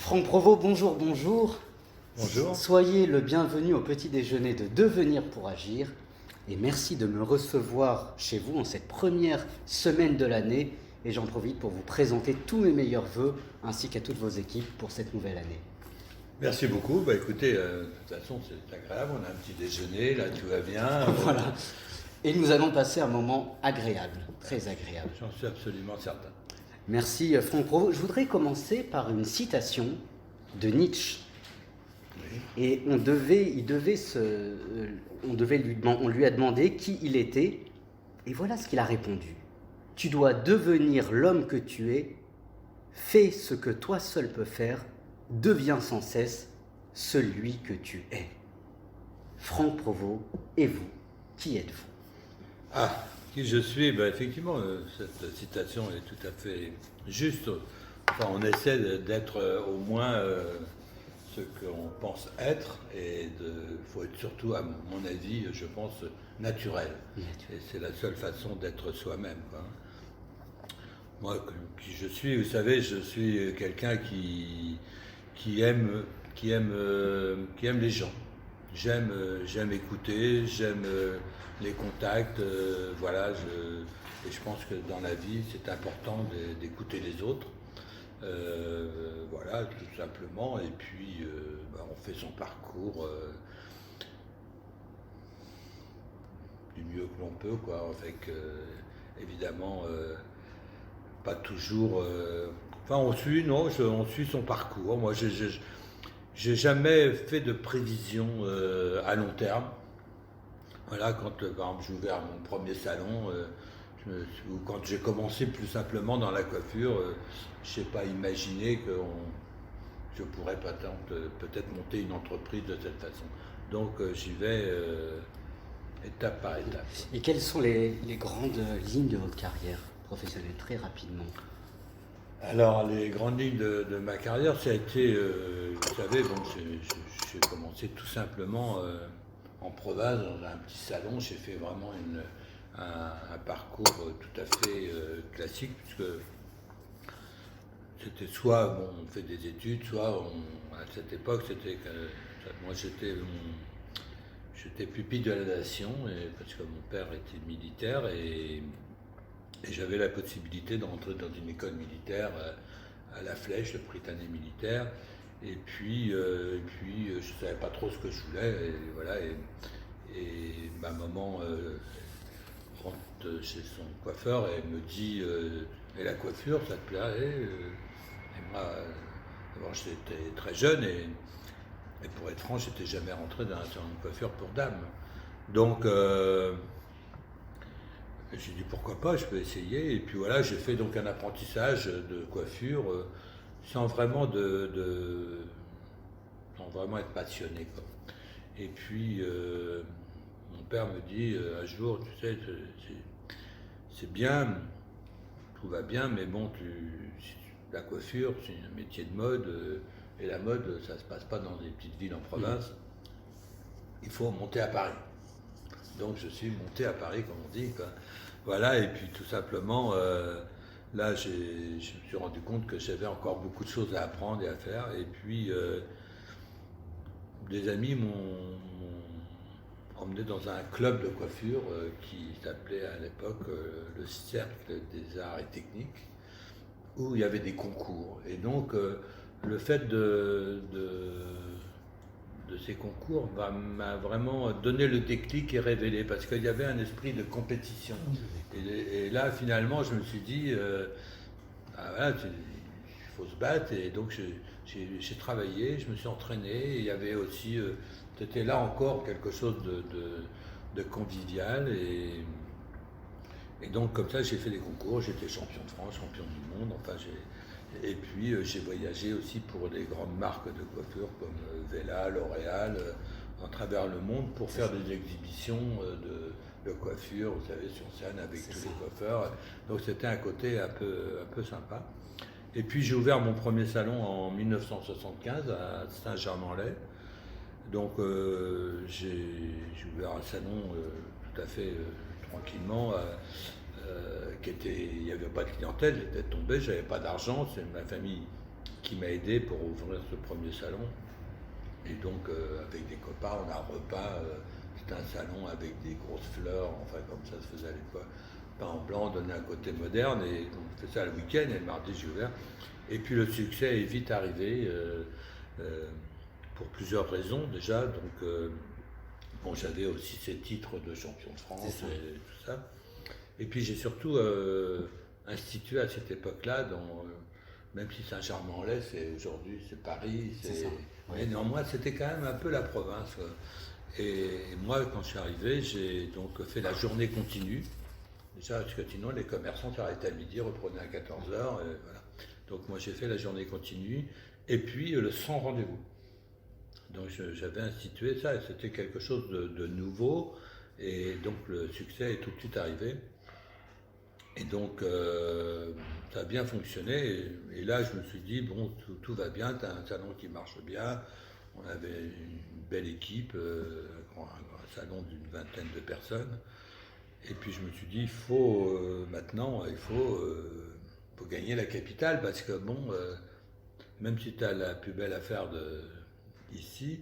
Franck Provost, bonjour, bonjour. Bonjour. Soyez le bienvenu au petit déjeuner de Devenir pour agir et merci de me recevoir chez vous en cette première semaine de l'année et j'en profite pour vous présenter tous mes meilleurs vœux ainsi qu'à toutes vos équipes pour cette nouvelle année. Merci beaucoup. Écoutez, de toute façon, c'est agréable. On a un petit déjeuner, là, tout va bien. Voilà. Et nous allons passer un moment agréable, très agréable. J'en suis absolument certain. Merci Franck Provost. Je voudrais commencer par une citation de Nietzsche. Oui. Et on lui a demandé qui il était, et voilà ce qu'il a répondu. Tu dois devenir l'homme que tu es, fais ce que toi seul peux faire, deviens sans cesse celui que tu es. Franck Provost, et vous, qui êtes-vous ? Ah, qui je suis, effectivement, cette citation est tout à fait juste. Enfin, on essaie d'être au moins ce qu'on pense être, et il faut être surtout, à mon avis, je pense, naturel. Et c'est la seule façon d'être soi-même, quoi. Moi, qui je suis, vous savez, je suis quelqu'un qui aime les gens. J'aime écouter, j'aime les contacts, voilà. Et je pense que dans la vie, c'est important d'écouter les autres. Voilà, tout simplement. Et puis, on fait son parcours du mieux que l'on peut, quoi, avec évidemment pas toujours. Enfin, on suit son parcours. Moi, j'ai jamais fait de prévision à long terme. Voilà, quand par exemple j'ai ouvert mon premier salon, ou quand j'ai commencé plus simplement dans la coiffure, je n'ai pas imaginé que je pourrais peut-être monter une entreprise de cette façon. Donc j'y vais étape par étape. Et quelles sont les grandes lignes de votre carrière professionnelle, très rapidement ? Alors, les grandes lignes de ma carrière, ça a été, vous savez, j'ai commencé tout simplement en province, dans un petit salon. J'ai fait vraiment un parcours tout à fait classique, puisque c'était soit on fait des études, soit à cette époque, moi j'étais pupille de la nation, parce que mon père était militaire, et j'avais la possibilité d'entrer dans une école militaire à La Flèche, le Prytanée militaire. Et puis, je ne savais pas trop ce que je voulais. Et voilà. Et ma maman rentre chez son coiffeur et me dit et la coiffure, ça te plairait Et moi, d'abord, j'étais très jeune et pour être franc, j'étais jamais rentré dans une coiffure pour dames. Donc, j'ai dit pourquoi pas, je peux essayer. Et puis voilà, j'ai fait donc un apprentissage de coiffure sans vraiment sans vraiment être passionné, quoi. Et puis mon père me dit un jour, tu sais, c'est bien, tout va bien, mais bon, la coiffure, c'est un métier de mode, et la mode, ça se passe pas dans des petites villes en province. Il faut monter à Paris. Donc je suis monté à Paris, comme on dit, quoi. Voilà, et puis tout simplement, là, je me suis rendu compte que j'avais encore beaucoup de choses à apprendre et à faire. Et puis, des amis m'ont emmené dans un club de coiffure qui s'appelait à l'époque le Cercle des Arts et Techniques, où il y avait des concours. Et donc, le fait de ces concours m'a vraiment donné le déclic et révélé, parce qu'il y avait un esprit de compétition. Et là, finalement, je me suis dit, voilà, il faut se battre. Et donc, j'ai travaillé, je me suis entraîné. Et il y avait aussi, c'était là encore quelque chose de convivial. Et donc, comme ça, j'ai fait des concours. J'étais champion de France, champion du monde. Enfin, et puis, j'ai voyagé aussi pour des grandes marques de coiffure comme Vela, L'Oréal, à travers le monde pour faire des exhibitions de coiffure, vous savez, sur scène avec tous les coiffeurs. Donc, c'était un côté un peu sympa. Et puis, j'ai ouvert mon premier salon en 1975 à Saint-Germain-en-Laye. Donc, j'ai ouvert un salon tout à fait tranquillement. Il n'y avait pas de clientèle, j'étais tombé, j'avais pas d'argent, c'est ma famille qui m'a aidé pour ouvrir ce premier salon. Et donc, avec des copains, on a un repas. C'était un salon avec des grosses fleurs, enfin, comme ça se faisait à l'époque. Peint en blanc, donné un côté moderne. Et donc, on fait ça le week-end, et le mardi, j'ai ouvert. Et puis, le succès est vite arrivé, pour plusieurs raisons, déjà. Donc, bon, j'avais aussi ces titres de champion de France et tout ça. Et puis, j'ai surtout institué à cette époque-là, même si Saint-Germain-en-Laye, aujourd'hui, c'est Paris, mais néanmoins, c'était quand même un peu la province. Et moi, quand je suis arrivé, j'ai donc fait la journée continue. Déjà, parce que sinon, les commerçants s'arrêtaient à midi, reprenaient à 14h. Voilà. Donc, moi, j'ai fait la journée continue. Et puis, le sans rendez-vous. Donc, j'avais institué ça, et c'était quelque chose de nouveau. Et donc, le succès est tout de suite arrivé. Et donc, ça a bien fonctionné. Et là, je me suis dit, bon, tout va bien, tu as un salon qui marche bien. On avait une belle équipe, un salon d'une vingtaine de personnes. Et puis, je me suis dit, maintenant, il faut gagner la capitale, parce que, bon, même si tu as la plus belle affaire ici,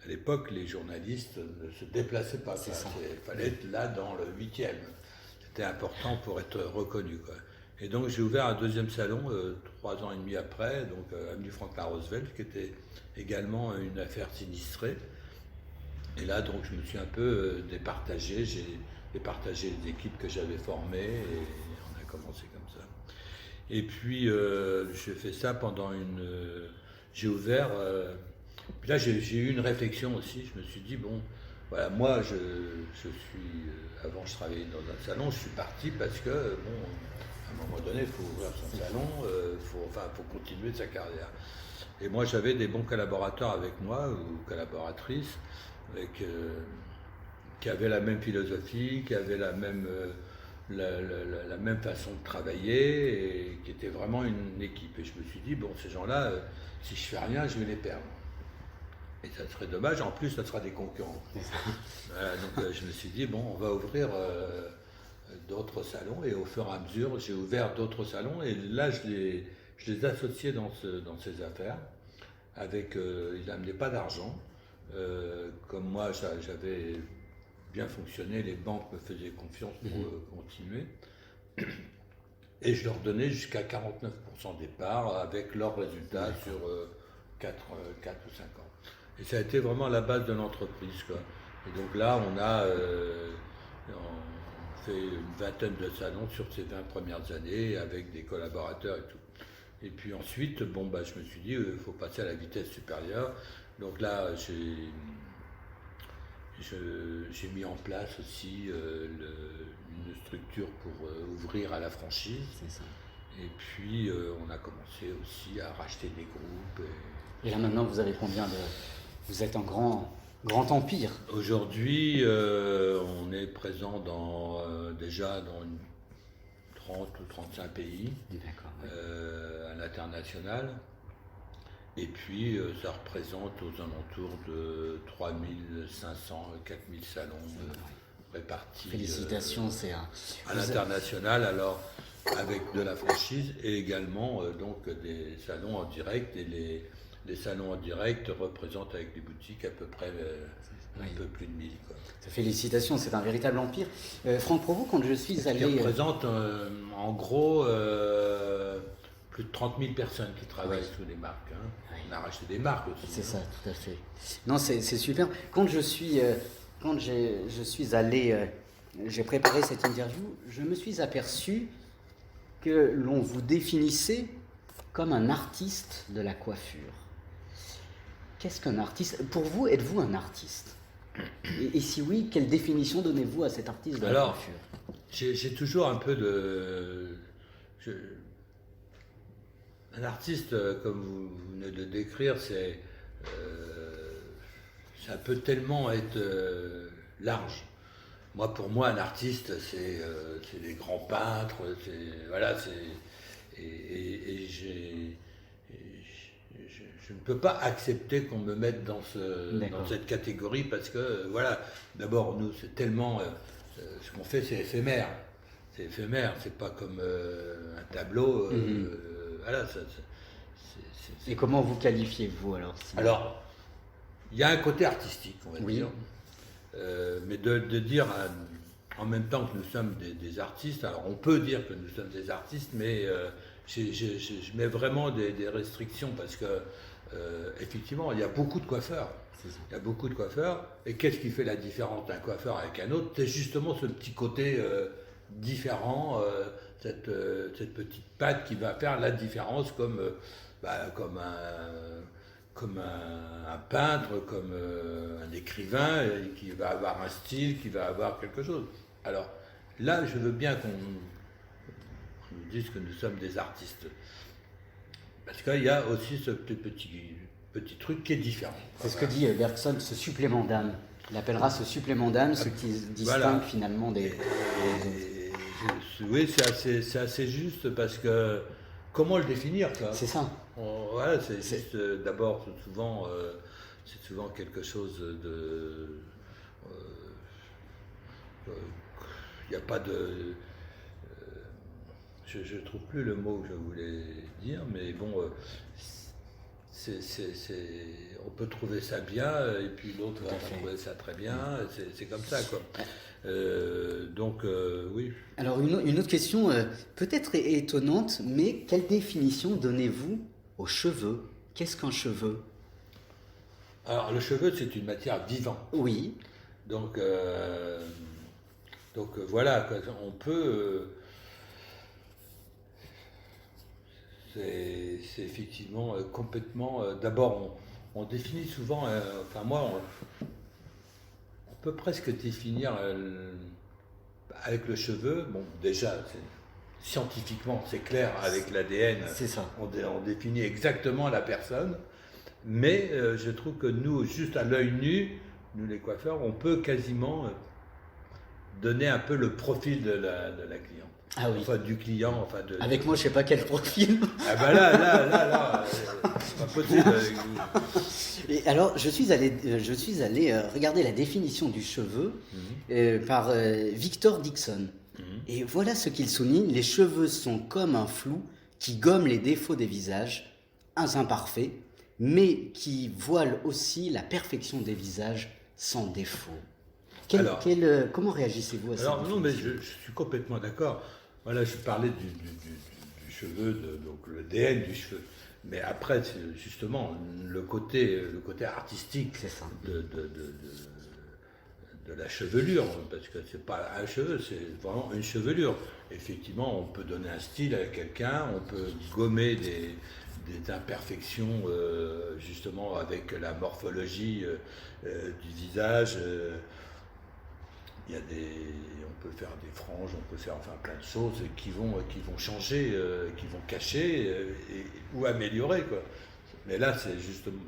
à l'époque, les journalistes ne se déplaçaient pas. Il fallait être là dans le 8e. C'était important pour être reconnu, quoi. Et donc j'ai ouvert un deuxième salon 3 ans et demi après, donc avenue Franklin Roosevelt, qui était également une affaire sinistrée. Et là, donc, je me suis un peu départagé. J'ai départagé les équipes que j'avais formées, et on a commencé comme ça. Et puis, j'ai fait ça pendant j'ai ouvert. Puis là, j'ai eu une réflexion aussi. Je me suis dit, bon, voilà, moi, avant, je travaillais dans un salon. Je suis parti parce que, bon, à un moment donné, il faut ouvrir son salon, faut continuer sa carrière. Et moi, j'avais des bons collaborateurs avec moi, ou collaboratrices, qui avaient la même philosophie, qui avaient la même façon de travailler, et qui étaient vraiment une équipe. Et je me suis dit, bon, ces gens-là, si je fais rien, je vais les perdre. Et ça serait dommage, en plus, ça sera des concurrents. Voilà, donc je me suis dit, bon, on va ouvrir d'autres salons, et au fur et à mesure, j'ai ouvert d'autres salons, et là, je les associais dans ces affaires. Ils n'amenaient pas d'argent. Comme moi, j'avais bien fonctionné, les banques me faisaient confiance pour continuer. Et je leur donnais jusqu'à 49% des parts avec leurs résultats sur 4 ou 5 ans. Et ça a été vraiment la base de l'entreprise, quoi. Et donc là, on fait une vingtaine de salons sur ces 20 premières années avec des collaborateurs et tout. Et puis ensuite, bon, je me suis dit, il faut passer à la vitesse supérieure. Donc là, j'ai mis en place aussi une structure pour ouvrir à la franchise. C'est ça. Et puis, on a commencé aussi à racheter des groupes. Et là, maintenant, vous avez Vous êtes un grand empire. Aujourd'hui, on est présent déjà dans 30 ou 35 pays, à l'international. Et puis, ça représente aux alentours de 3500, 4000 salons répartis. Félicitations, à l'international, alors avec de la franchise, et également donc des salons en direct. Et les salons en direct représentent, avec des boutiques, à peu près un peu plus de 1000. Quoi. Félicitations, c'est un véritable empire. Franck Provost, quand je suis allé... Qui représente en gros plus de 30 000 personnes qui travaillent sous les marques. Hein. Oui. On a racheté des marques aussi. C'est ça, tout à fait. Non, c'est super. Quand je suis allé, j'ai préparé cette interview, je me suis aperçu que l'on vous définissait comme un artiste de la coiffure. Qu'est-ce qu'un artiste? Pour vous, êtes-vous un artiste? Et si oui, quelle définition donnez-vous à cet artiste de la coiffure? J'ai toujours un peu un artiste, comme vous venez de le décrire, ça peut tellement être large. Pour moi, un artiste, c'est les grands peintres, je ne peux pas accepter qu'on me mette dans cette catégorie, parce que, d'abord, nous, c'est tellement... ce qu'on fait, c'est éphémère. C'est éphémère, c'est pas comme un tableau. voilà, Et comment vous qualifiez-vous alors Alors, il y a un côté artistique, on va Oui. dire. Mais de dire en même temps que nous sommes des artistes, alors on peut dire que nous sommes des artistes, mais je mets vraiment des restrictions parce que effectivement, il y a beaucoup de coiffeurs. Il y a beaucoup de coiffeurs. Et qu'est-ce qui fait la différence d'un coiffeur avec un autre? C'est justement ce petit côté différent, cette petite patte qui va faire la différence comme un peintre, comme un écrivain, qui va avoir un style, qui va avoir quelque chose. Alors là, je veux bien qu'on nous dise que nous sommes des artistes. Parce qu'il y a aussi ce petit truc qui est différent. C'est ce que dit Bergson, ce supplément d'âme. Il appellera ce supplément d'âme, ce qui se distingue finalement des... Oui, c'est assez juste parce que comment le définir, ça? C'est ça. Voilà, c'est juste d'abord c'est souvent quelque chose de il n'y a pas de je trouve plus le mot que je voulais dire, mais bon, on peut trouver ça bien, et puis l'autre va trouver ça très bien, c'est comme ça, quoi. Donc, oui. Alors, une autre question, peut-être étonnante, mais quelle définition donnez-vous aux cheveux? Qu'est-ce qu'un cheveu? Alors, le cheveu, c'est une matière vivante. Oui. Donc voilà, quoi, on peut... c'est effectivement complètement... D'abord, on définit souvent... enfin, moi, on peut presque définir avec le cheveu. Bon, déjà, scientifiquement, c'est clair, avec l'ADN. C'est ça. On définit exactement la personne. Mais je trouve que nous, juste à l'œil nu, nous les coiffeurs, on peut quasiment donner un peu le profil de la cliente. Ah oui. Enfin, du client, enfin de... Avec moi, je sais pas quel profil. Ah ben là, c'est pas possible. Et alors, je suis allé regarder la définition du cheveu par Victor Dixon. Et voilà ce qu'il souligne: les cheveux sont comme un flou qui gomme les défauts des visages, imparfaits, mais qui voilent aussi la perfection des visages sans défaut. Comment réagissez-vous à ça? Alors non, mais je suis complètement d'accord. Voilà, je parlais du cheveu, donc le l'ADN du cheveu. Mais après, c'est justement le côté artistique de la chevelure, parce que c'est pas un cheveu, c'est vraiment une chevelure. Effectivement, on peut donner un style à quelqu'un, on peut gommer des imperfections, justement avec la morphologie du visage. On peut faire des franges, on peut faire enfin plein de choses qui vont changer, qui vont cacher ou améliorer, quoi. Mais là, c'est justement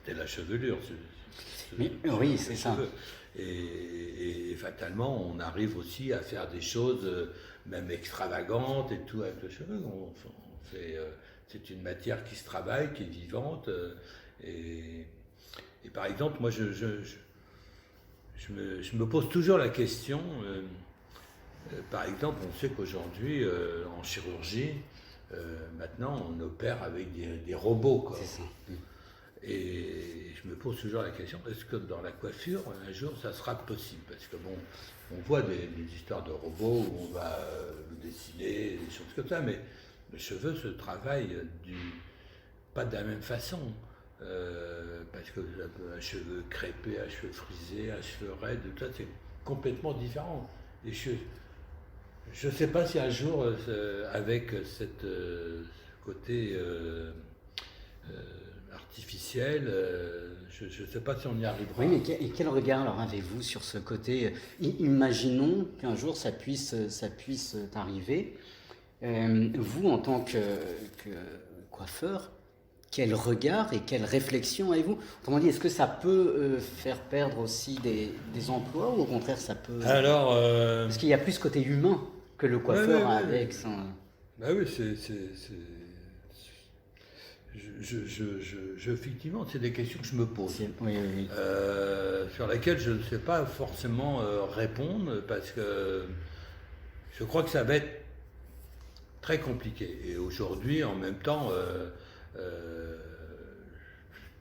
la chevelure. Oui, c'est ça. Et fatalement, on arrive aussi à faire des choses même extravagantes et tout avec le cheveu. C'est une matière qui se travaille, qui est vivante. Et par exemple, moi, je me pose toujours la question, par exemple, on sait qu'aujourd'hui, en chirurgie, maintenant, on opère avec des robots, quoi. C'est ça. Et je me pose toujours la question, est-ce que dans la coiffure, un jour, ça sera possible? Parce que bon, on voit des histoires de robots où on va le dessiner, des choses comme ça, mais le cheveu se travaille pas de la même façon. Parce que un cheveu crêpé, un cheveu frisé, un cheveu raide, tout ça, c'est complètement différent. Et je ne sais pas si un jour, avec cette côté artificiel, je ne sais pas si on y arrivera. Oui, mais quel regard alors avez-vous sur ce côté? Imaginons qu'un jour ça puisse arriver. Vous, en tant que coiffeur, quel regard et quelle réflexion avez-vous? Autrement dit, est-ce que ça peut faire perdre aussi des emplois, ou au contraire ça peut... Alors, Parce qu'il y a plus ce côté humain que le coiffeur avec son... Bah oui, effectivement, c'est des questions que je me pose. Oui. Sur lesquelles je ne sais pas forcément répondre, parce que je crois que ça va être très compliqué. Et aujourd'hui, en même temps,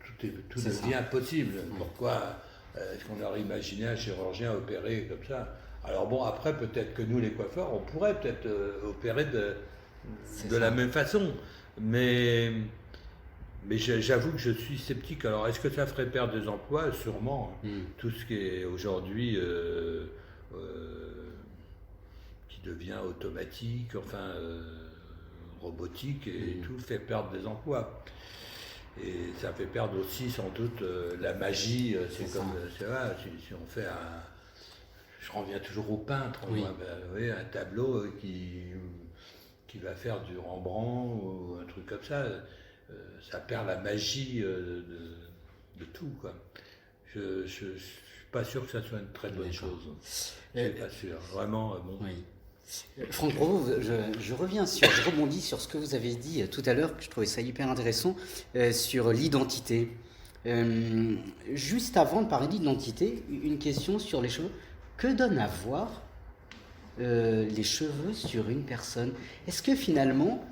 tout devient possible. Pourquoi est-ce qu'on aurait imaginé un chirurgien opérer comme ça? Alors bon, après, peut-être que nous, les coiffeurs, on pourrait peut-être opérer de la même façon. Mais j'avoue que je suis sceptique. Alors, est-ce que ça ferait perdre des emplois? Sûrement. Tout ce qui est aujourd'hui qui devient automatique, enfin robotique, et tout fait perdre des emplois. Et ça fait perdre aussi sans doute la magie. C'est comme, c'est vrai, si on fait un... Je reviens toujours au peintre, Oui. Un tableau qui va faire du Rembrandt ou un truc comme ça, ça perd la magie de tout, quoi. Je suis pas sûr que ça soit une très bonne chose. Je suis pas sûr, vraiment. Bon. Oui. Franck Provost, je rebondis sur ce que vous avez dit tout à l'heure, que je trouvais ça hyper intéressant, sur l'identité. Juste avant de parler d'identité, une question sur les cheveux. Que donne à voir les cheveux sur une personne? Est-ce que finalement,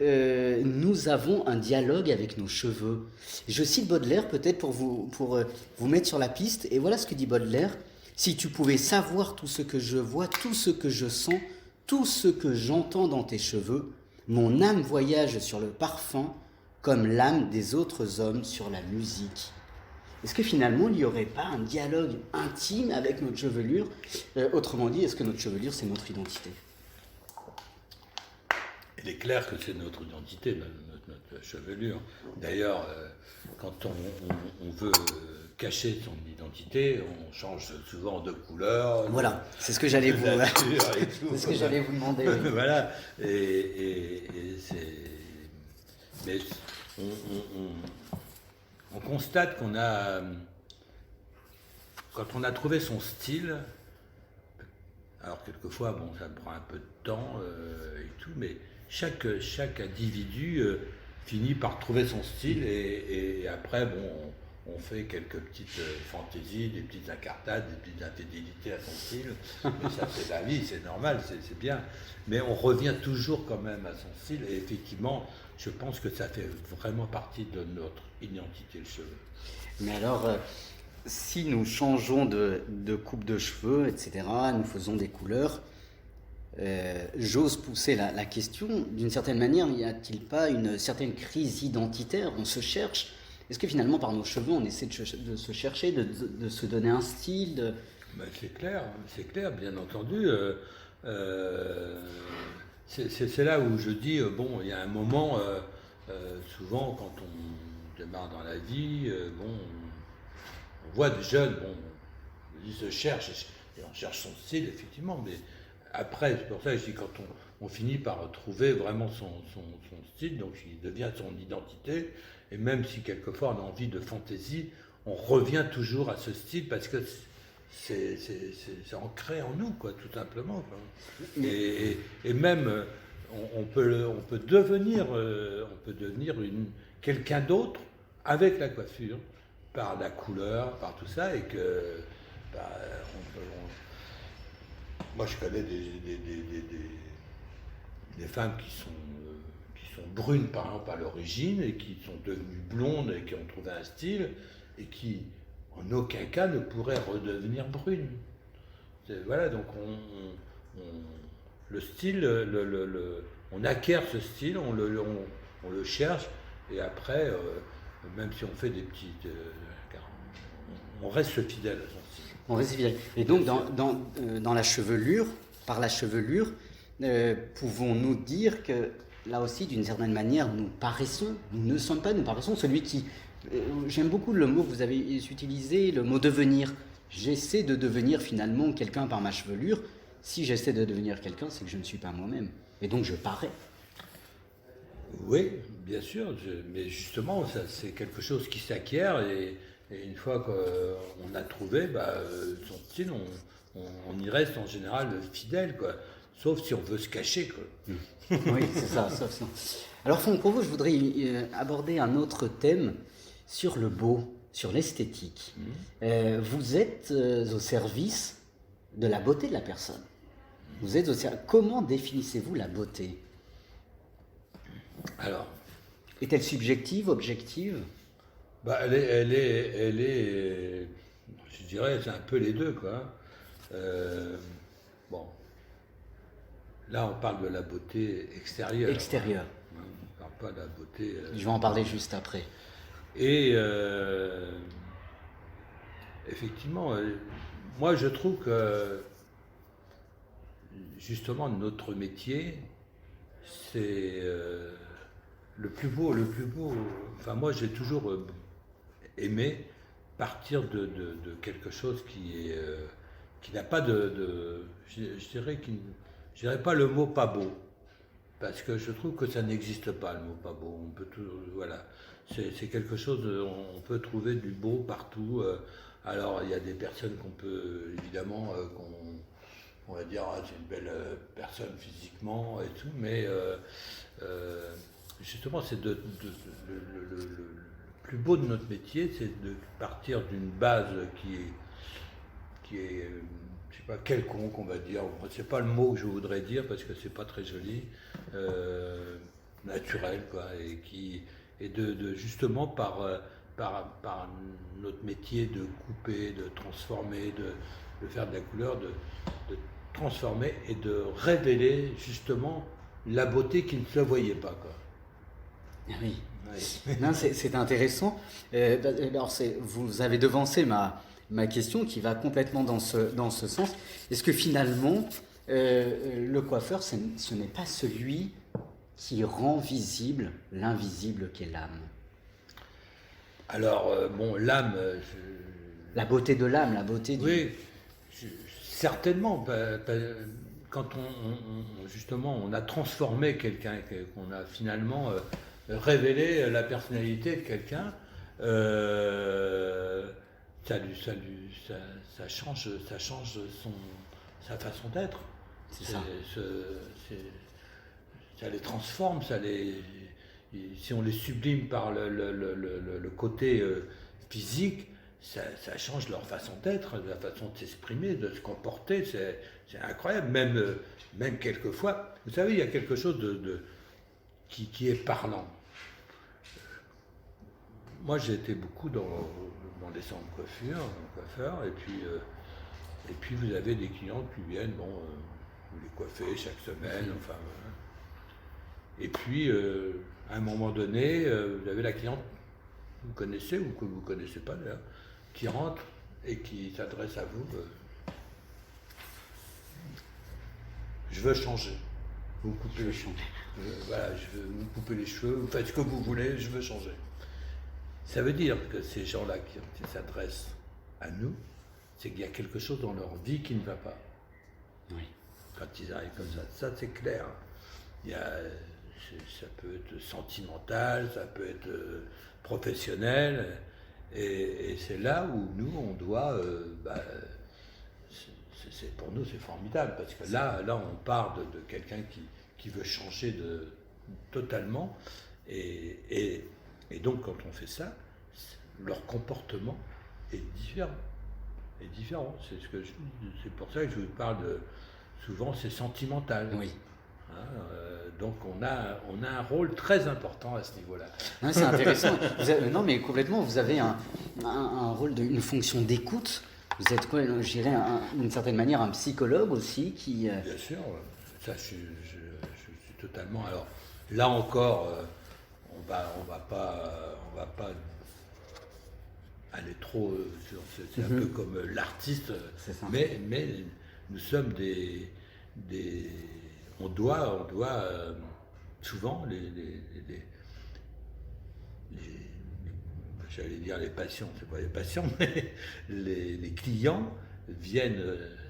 nous avons un dialogue avec nos cheveux? Je cite Baudelaire peut-être pour vous mettre sur la piste, et voilà ce que dit Baudelaire. Si tu pouvais savoir tout ce que je vois, tout ce que je sens, tout ce que j'entends dans tes cheveux, mon âme voyage sur le parfum comme l'âme des autres hommes sur la musique. Est-ce que finalement, il n'y aurait pas un dialogue intime avec notre chevelure? Autrement dit, est-ce que notre chevelure, c'est notre identité? Il est clair que c'est notre identité, notre chevelure. D'ailleurs, quand on veut cacher son identité, on change souvent de couleur. Voilà, c'est ce que j'allais vous, c'est ce que j'allais vous demander. Oui. Voilà, et c'est... Mais on constate qu'on a... Quand on a trouvé son style, alors quelquefois, bon, ça prend un peu de temps et tout, mais chaque individu finit par trouver son style et après, bon, on fait quelques petites fantaisies, des petites incartades, des petites infidélités à son style. Mais ça, c'est la vie, c'est normal, c'est bien. Mais on revient toujours quand même à son style. Et effectivement, je pense que ça fait vraiment partie de notre identité, le cheveu. Mais alors, si nous changeons de coupe de cheveux, etc., nous faisons des couleurs, j'ose pousser la question, d'une certaine manière, n'y a-t-il pas une certaine crise identitaire? On se cherche. Est-ce que finalement, par nos cheveux, on essaie de se chercher, de se donner un style Ben, c'est clair, bien entendu. C'est là où je dis, bon, il y a un moment, souvent, quand on démarre dans la vie, bon, on voit des jeunes, bon, ils se cherchent, et on cherche son style, effectivement, mais après, c'est pour ça que je dis, quand on finit par trouver vraiment son style, donc il devient son identité, et même si quelquefois on a envie de fantaisie, on revient toujours à ce style parce que c'est ancré en nous, quoi, tout simplement, quoi. Et même, on peut devenir quelqu'un d'autre avec la coiffure, par la couleur, par tout ça, et que bah, moi je connais des femmes qui sont brunes par exemple à l'origine et qui sont devenues blondes et qui ont trouvé un style et qui en aucun cas ne pourraient redevenir brunes. Voilà, donc le style, on acquiert ce style, on le cherche et après, même si on fait des petites... on reste fidèle à son style. On reste fidèle. Et donc, dans la chevelure, par la chevelure, pouvons-nous dire que là aussi, d'une certaine manière, nous ne sommes pas, nous paraissons celui qui... j'aime beaucoup le mot que vous avez utilisé, le mot devenir. J'essaie de devenir finalement quelqu'un par ma chevelure. Si j'essaie de devenir quelqu'un, c'est que je ne suis pas moi-même. Et donc je parais. Oui, bien sûr, mais justement, ça, c'est quelque chose qui s'acquiert et une fois qu'on a trouvé son style, on y reste en général fidèle, quoi. Sauf si on veut se cacher, quoi. Oui, c'est ça, sauf ça. Alors, pour vous, je voudrais aborder un autre thème sur le beau, sur l'esthétique. Vous êtes au service de la beauté de la personne. Comment définissez-vous la beauté? Alors, Est-elle subjective, objective? bah, je dirais, c'est un peu les deux, quoi. Euh, bon, là, on parle de la beauté extérieure. Extérieure. Hein, on ne parle pas de la beauté. Je vais en parler juste après. Et effectivement, moi, je trouve que justement, notre métier, c'est le plus beau, le plus beau. Enfin, moi, j'ai toujours aimé partir de quelque chose qui n'a pas je dirais, je dirais pas le mot pas beau, parce que je trouve que ça n'existe pas, le mot pas beau. On peut tout, voilà, c'est quelque chose, on peut trouver du beau partout. Alors, il y a des personnes qu'on peut, évidemment, on va dire, ah, c'est une belle personne physiquement et tout, mais justement, c'est le plus beau de notre métier, c'est de partir d'une base qui est, je sais pas, quelconque, on va dire. C'est pas le mot que je voudrais dire parce que c'est pas très joli, naturel, quoi, et justement par notre métier de couper, de transformer, de faire de la couleur, de transformer et de révéler justement la beauté qui ne se voyait pas, quoi. Oui. Ouais. Non, c'est intéressant. Alors, vous avez devancé ma question qui va complètement dans ce sens. Est-ce que finalement, le coiffeur, ce n'est pas celui qui rend visible l'invisible qu'est l'âme? Alors, bon, l'âme, La beauté de l'âme, la beauté du... oui, certainement. Quand justement on a transformé quelqu'un, qu'on a finalement révélé la personnalité de quelqu'un, ça change sa façon d'être. C'est ça. Ça les transforme, si on les sublime par le côté physique, ça change leur façon d'être, la façon de s'exprimer, de se comporter, c'est incroyable. Même quelquefois, vous savez, il y a quelque chose qui est parlant. Moi, j'ai été beaucoup dans des centres de coiffeurs, et puis vous avez des clients qui viennent, vous les coiffez chaque semaine, enfin. Et puis, à un moment donné, vous avez la cliente que vous connaissez ou que vous ne connaissez pas d'ailleurs, qui rentre et qui s'adresse à vous. Je veux changer. Vous coupez les cheveux. Voilà, je veux vous couper les cheveux, vous faites ce que vous voulez, je veux changer. Ça veut dire que ces gens-là qui s'adressent à nous, c'est qu'il y a quelque chose dans leur vie qui ne va pas. Oui. Quand ils arrivent comme ça c'est clair. Ça peut être sentimental, ça peut être professionnel, et c'est là où nous, on doit, pour nous, c'est formidable, parce que là on parle de quelqu'un qui veut changer totalement, et donc quand on fait ça, leur comportement est différent. C'est pour ça que je vous parle souvent, c'est sentimental. Oui. Donc on a un rôle très important à ce niveau-là. Non, c'est intéressant. Non, mais complètement, vous avez un rôle, une fonction d'écoute. Vous êtes quoi, je dirais, d'une certaine manière, un psychologue aussi qui... Bien sûr, ça je suis totalement... Alors là encore, on va pas aller trop sur... C'est un peu comme l'artiste, mais nous sommes on doit souvent j'allais dire les patients, c'est pas les patients, mais les clients viennent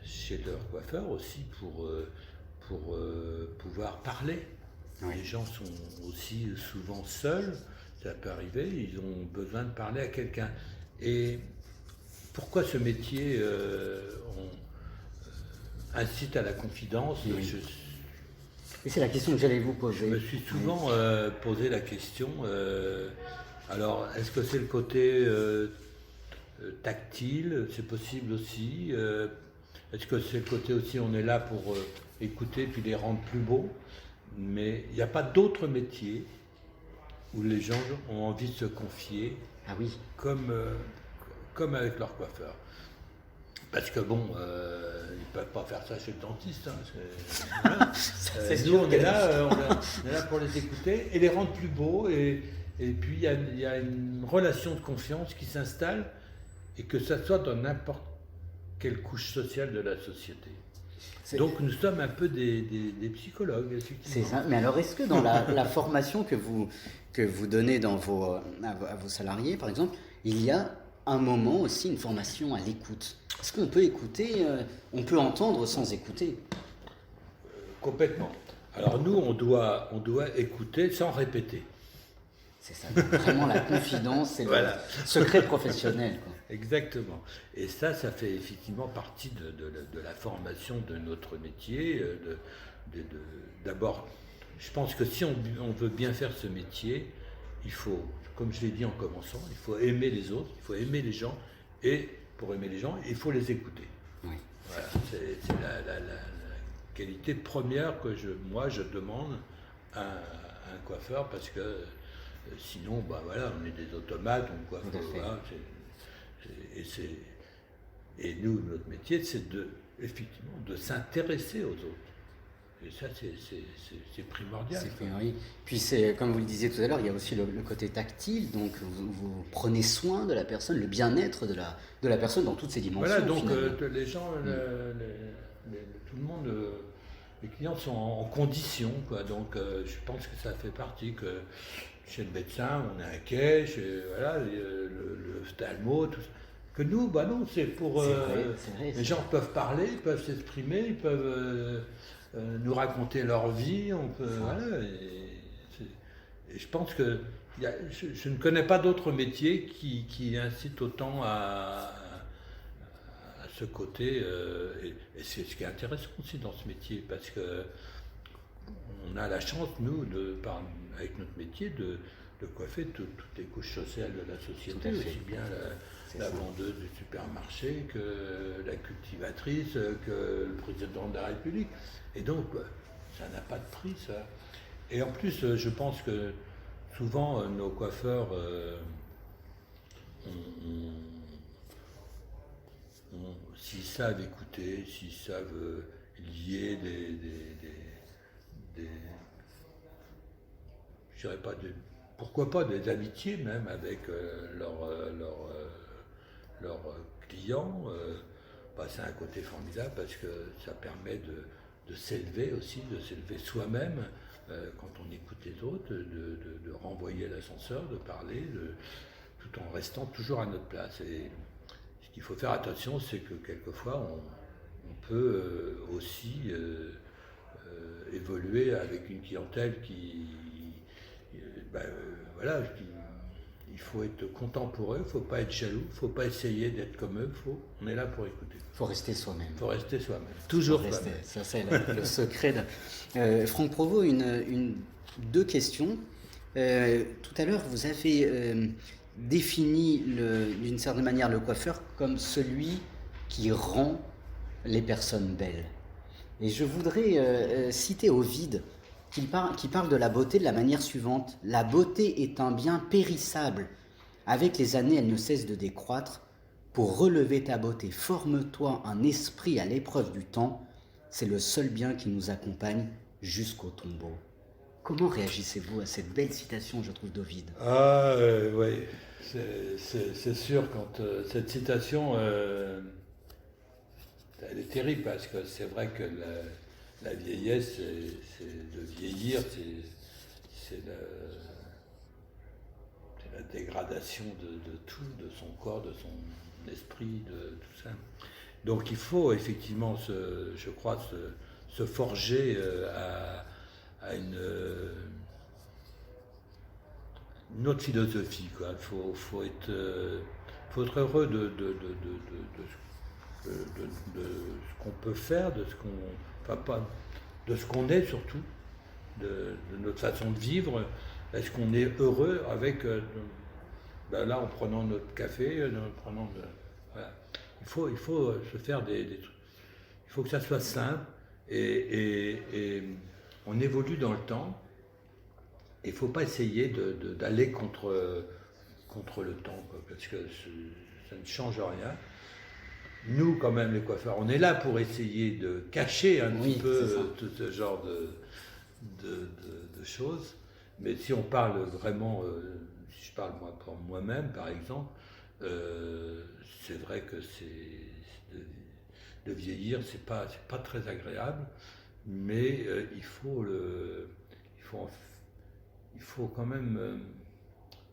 chez leur coiffeur aussi pour pouvoir parler. Oui. Les gens sont aussi souvent seuls, ça peut arriver, ils ont besoin de parler à quelqu'un. Et pourquoi ce métier incite à la confidence? Oui. Et c'est la question que j'allais vous poser. Je me suis souvent posé la question, alors est-ce que c'est le côté tactile? C'est possible aussi. Est-ce que c'est le côté aussi, on est là pour écouter puis les rendre plus beaux? Mais il n'y a pas d'autre métier où les gens ont envie de se confier, Ah oui. comme avec leur coiffeur. Parce que bon, ils ne peuvent pas faire ça chez le dentiste. Hein, voilà. C'est Nous, sûr on est là, on est là pour les écouter et les rendre plus beaux. Et puis, il y a une relation de confiance qui s'installe, et que ça soit dans n'importe quelle couche sociale de la société. Donc, nous sommes un peu des psychologues, effectivement. C'est ça. Mais alors, est-ce que dans la formation que vous donnez à vos salariés, par exemple, il y a un moment aussi une formation à l'écoute? Est-ce qu'on peut écouter, on peut entendre sans écouter? Complètement. Alors nous, on doit écouter sans répéter. C'est ça, vraiment la confidence, c'est voilà. Le secret professionnel, quoi. Exactement. Et ça fait effectivement partie de la formation de notre métier. D'abord, je pense que si on veut bien faire ce métier, il faut, comme je l'ai dit en commençant, il faut aimer les autres, il faut aimer les gens, et pour aimer les gens, il faut les écouter. Oui. Voilà, c'est la qualité première que moi je demande à un coiffeur, parce que sinon, bah voilà, on est des automates, on coiffe. Voilà, et nous, notre métier, c'est effectivement de s'intéresser aux autres. Et ça, c'est primordial. Oui. Puis c'est, comme vous le disiez tout à l'heure, il y a aussi le côté tactile, donc vous prenez soin de la personne, le bien-être de la personne dans toutes ses dimensions. Voilà, donc les gens, tout le monde, les clients sont en condition, quoi. Donc je pense que ça fait partie que chez le médecin, on est inquiet, voilà, le ophtalmo, tout ça. Que nous, bah non, c'est pour... c'est vrai, les gens peuvent parler, ils peuvent s'exprimer, ils peuvent nous raconter leur vie, on peut... Voilà, et je pense que je ne connais pas d'autres métiers qui incitent autant à ce côté, et c'est ce qui est intéressant aussi dans ce métier, parce que on a la chance, nous, avec notre métier, de coiffer toutes les couches sociales de la société, aussi bien la vendeuse du supermarché que la cultivatrice, que le président de la République. Et donc, ça n'a pas de prix, ça. Et en plus, je pense que souvent, nos coiffeurs s'ils savent écouter, s'ils savent lier je dirais pas pourquoi pas des amitiés même avec leurs clients, c'est un côté formidable, parce que ça permet de s'élever aussi, de s'élever soi-même quand on écoute les autres, de renvoyer l'ascenseur, de parler, tout en restant toujours à notre place. Et ce qu'il faut faire attention, c'est que quelquefois on peut aussi évoluer avec une clientèle qui voilà, il faut être content pour eux, il ne faut pas être jaloux, il ne faut pas essayer d'être comme eux, on est là pour écouter. Il faut rester soi-même. Il faut rester soi-même, toujours soi-même. Ça, c'est le secret. Franck Provost, deux questions. Tout à l'heure, vous avez défini d'une certaine manière le coiffeur comme celui qui rend les personnes belles. Et je voudrais citer Ovide, qui parle de la beauté de la manière suivante. La beauté est un bien périssable. Avec les années, elle ne cesse de décroître. Pour relever ta beauté, forme-toi un esprit à l'épreuve du temps. C'est le seul bien qui nous accompagne jusqu'au tombeau. Comment réagissez-vous à cette belle citation, je trouve, d'Ovide? Ah oui, c'est sûr, quand cette citation, elle est terrible, parce que c'est vrai que la vieillesse, c'est de vieillir, c'est la dégradation de tout, de son corps, de son esprit, de tout ça. Donc il faut effectivement, je crois, se forger à une autre philosophie, quoi. Faut être heureux de ce qu'on peut faire, de ce qu'on est surtout, de notre façon de vivre. Est-ce qu'on est heureux avec, là, en prenant notre café, voilà. Il faut se faire des trucs. Il faut que ça soit simple, et on évolue dans le temps. il ne faut pas essayer d'aller contre le temps, quoi, parce que ça ne change rien. Nous, quand même, les coiffeurs, on est là pour essayer de cacher un petit peu tout ce genre de choses. Mais si on parle vraiment, si je parle pour moi-même, par exemple, c'est vrai que de vieillir, c'est pas très agréable, mais il faut quand même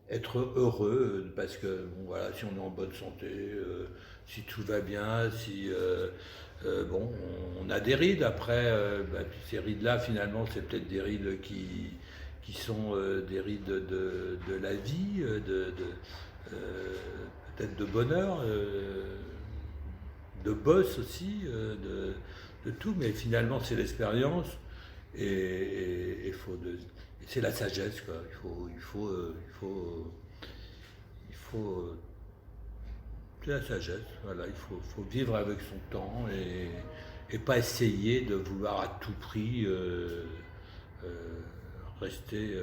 être heureux, parce que bon, voilà, si on est en bonne santé, si tout va bien, si bon, on a des rides après, puis ces rides-là, finalement, c'est peut-être des rides qui sont des rides de la vie, peut-être de bonheur, de boss aussi, de tout, mais finalement, c'est l'expérience et c'est la sagesse, quoi. C'est la sagesse, voilà, il faut vivre avec son temps et pas essayer de vouloir à tout prix rester.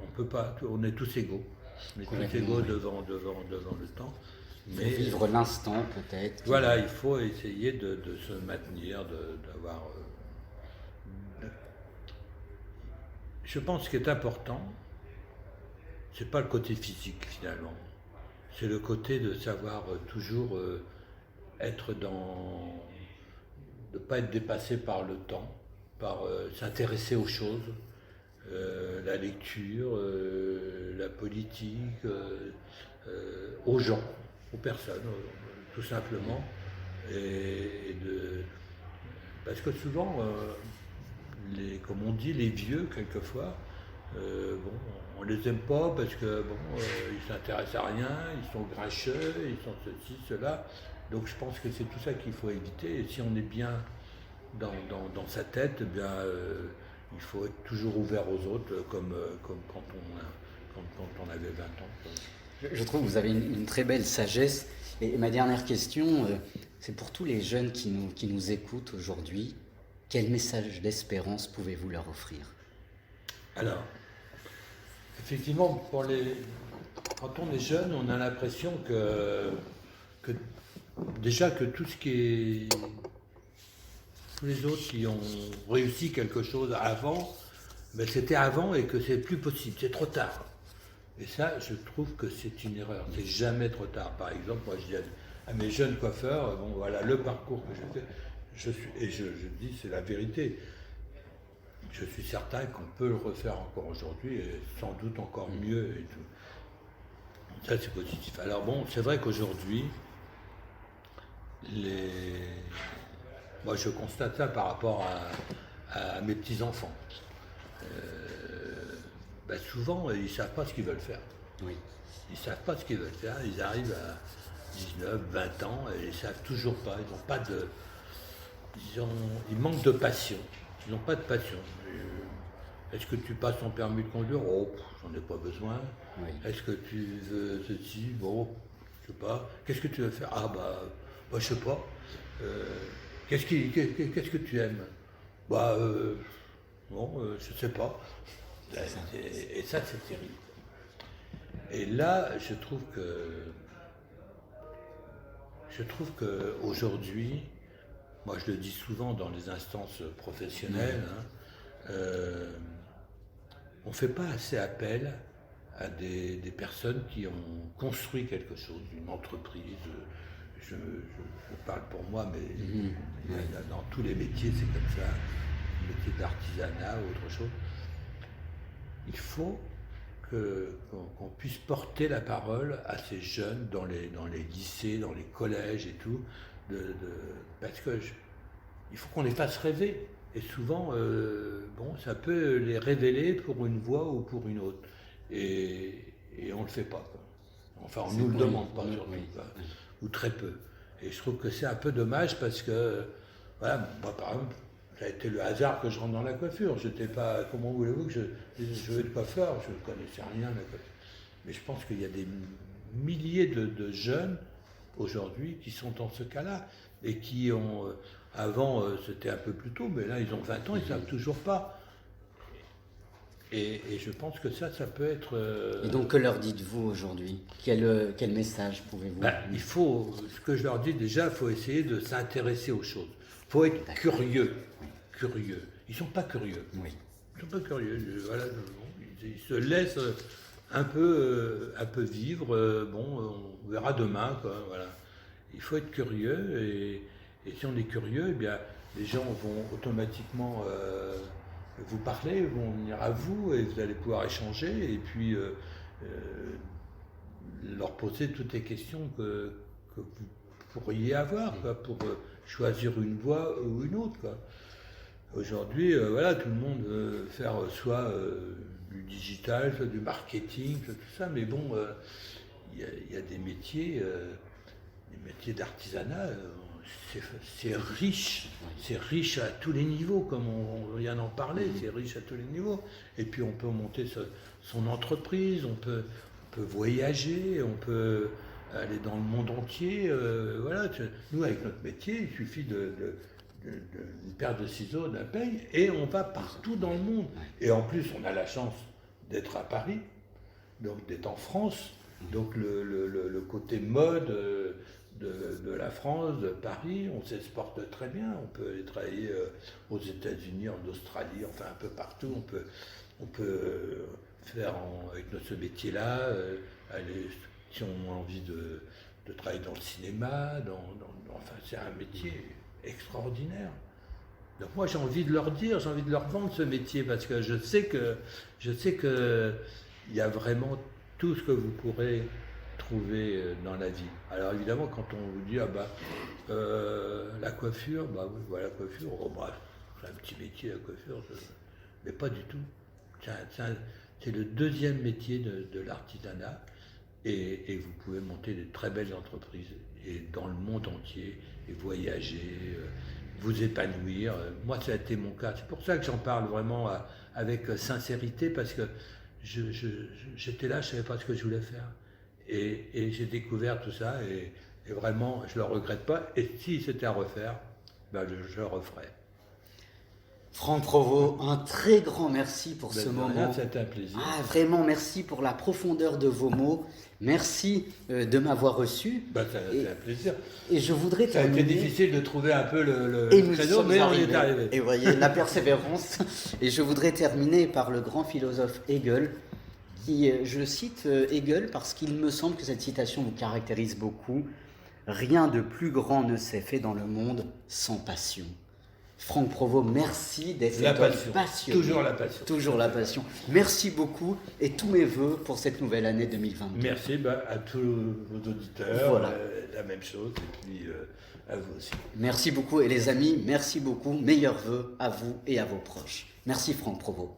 On peut pas, on est tous égaux. On est tous égaux devant le temps. Mais vivre l'instant peut-être. Voilà, il faut essayer de se maintenir, d'avoir. Je pense que ce qui est important, c'est pas le côté physique finalement. C'est le côté de savoir toujours être dans. De ne pas être dépassé par le temps, par s'intéresser aux choses, la lecture, la politique, aux gens, aux personnes, tout simplement. Parce que souvent, comme on dit, les vieux, quelquefois, bon, on les aime pas parce que bon, ils s'intéressent à rien, ils sont grincheux, ils sont ceci, cela. Donc je pense que c'est tout ça qu'il faut éviter. Et si on est bien dans sa tête, eh bien, il faut être toujours ouvert aux autres, comme quand on avait 20 ans. Je trouve que vous avez une très belle sagesse. Et ma dernière question, c'est pour tous les jeunes qui nous écoutent aujourd'hui. Quel message d'espérance pouvez-vous leur offrir? Alors, effectivement, quand on est jeune, on a l'impression que déjà que tout ce qui est. Tous les autres qui ont réussi quelque chose avant, ben c'était avant et que c'est plus possible, c'est trop tard. Et ça, je trouve que c'est une erreur. C'est jamais trop tard. Par exemple, moi je dis à mes jeunes coiffeurs, bon voilà le parcours que j'ai fait, je dis c'est la vérité. Je suis certain qu'on peut le refaire encore aujourd'hui et sans doute encore mieux et tout. Ça c'est positif. Alors bon, c'est vrai qu'aujourd'hui, moi je constate ça par rapport à mes petits-enfants. Ben souvent, ils ne savent pas ce qu'ils veulent faire. Oui. Ils ne savent pas ce qu'ils veulent faire. Ils arrivent à 19, 20 ans et ils ne savent toujours pas. Ils n'ont pas de. Ils manquent de passion. Ils n'ont pas de passion. Est-ce que tu passes ton permis de conduire? Oh, j'en ai pas besoin. Oui. Est-ce que tu veux ceci? Bon, je sais pas. Qu'est-ce que tu veux faire? Ah bah je sais pas. Qu'est-ce que tu aimes? Bah non, je sais pas. Et ça, c'est terrible. Et là, je trouve qu'aujourd'hui, moi je le dis souvent dans les instances professionnelles, on ne fait pas assez appel à des personnes qui ont construit quelque chose, une entreprise. Je parle pour moi, mais dans tous les métiers, c'est comme ça, le métier d'artisanat ou autre chose. Il faut qu'on puisse porter la parole à ces jeunes dans les lycées, dans les collèges et tout, parce que il faut qu'on les fasse rêver. Et souvent, bon, ça peut les révéler pour une voie ou pour une autre. Et on ne le fait pas, quoi. Enfin, on ne nous le demande pas, surtout, ou très peu. Et je trouve que c'est un peu dommage parce que, voilà, moi par exemple, ça a été le hasard que je rentre dans la coiffure. J'étais pas, comment voulez-vous que je veux être coiffeur, je ne connaissais rien de la coiffure. Mais je pense qu'il y a des milliers de jeunes aujourd'hui qui sont dans ce cas-là et qui ont, avant c'était un peu plus tôt, mais là ils ont 20 ans, ils ne savent toujours pas. Et je pense que ça peut être... Et donc, que leur dites-vous aujourd'hui? Quel message pouvez-vous... Il faut, ce que je leur dis déjà, il faut essayer de s'intéresser aux choses. Il faut être curieux. Curieux. Ils ne sont pas curieux. Oui. Ils ne sont pas curieux. Voilà, ils se laissent un peu vivre. On verra demain, quoi, voilà. Il faut être curieux. Et si on est curieux, eh bien, les gens vont automatiquement vous parler, vont venir à vous et vous allez pouvoir échanger. Et puis... leur poser toutes les questions que vous pourriez avoir, quoi, pour choisir une voie ou une autre, quoi. Aujourd'hui, voilà, tout le monde veut faire soit du digital, soit du marketing, soit tout ça, mais bon, il y a des métiers d'artisanat, c'est riche à tous les niveaux, comme on vient d'en parler, c'est riche à tous les niveaux. Et puis on peut monter son entreprise, on peut voyager, on peut aller dans le monde entier. Voilà, nous, avec notre métier, il suffit d'une paire de ciseaux, d'un peigne, et on va partout dans le monde. Et en plus, on a la chance d'être à Paris, donc d'être en France. Donc le côté mode de la France, de Paris, on s'exporte très bien. On peut aller travailler aux États-Unis, en Australie, enfin un peu partout. On peut faire avec ce métier-là, aller, si on a envie de travailler dans le cinéma, enfin c'est un métier extraordinaire. Donc moi j'ai envie de leur dire, j'ai envie de leur vendre ce métier parce que je sais que il y a vraiment tout ce que vous pourrez trouver dans la vie. Alors évidemment quand on vous dit la coiffure, oui, voilà la coiffure, c'est un petit métier la coiffure, mais pas du tout. C'est le deuxième métier de l'artisanat et vous pouvez monter de très belles entreprises et dans le monde entier et voyager, vous épanouir. Moi, ça a été mon cas. C'est pour ça que j'en parle vraiment avec sincérité parce que j'étais là, je ne savais pas ce que je voulais faire. Et j'ai découvert tout ça et vraiment, je ne le regrette pas. Et si c'était à refaire, je le referais. Franck Provost, un très grand merci pour ce moment. C'était un plaisir. Vraiment, merci pour la profondeur de vos mots. Merci de m'avoir reçu. C'était un plaisir. Et je voudrais terminer... Ça a été difficile de trouver un peu le créneau, mais on y est arrivé. Et vous voyez, la persévérance. Et je voudrais terminer par le grand philosophe Hegel, qui, je cite Hegel parce qu'il me semble que cette citation vous caractérise beaucoup. « Rien de plus grand ne s'est fait dans le monde sans passion ». Franck Provost, merci d'être passionné. Toujours la passion. Toujours la passion. Merci beaucoup et tous mes voeux pour cette nouvelle année 2022. Merci à tous vos auditeurs, voilà. La même chose, et puis à vous aussi. Merci beaucoup et les amis, merci beaucoup. Meilleurs voeux à vous et à vos proches. Merci Franck Provost.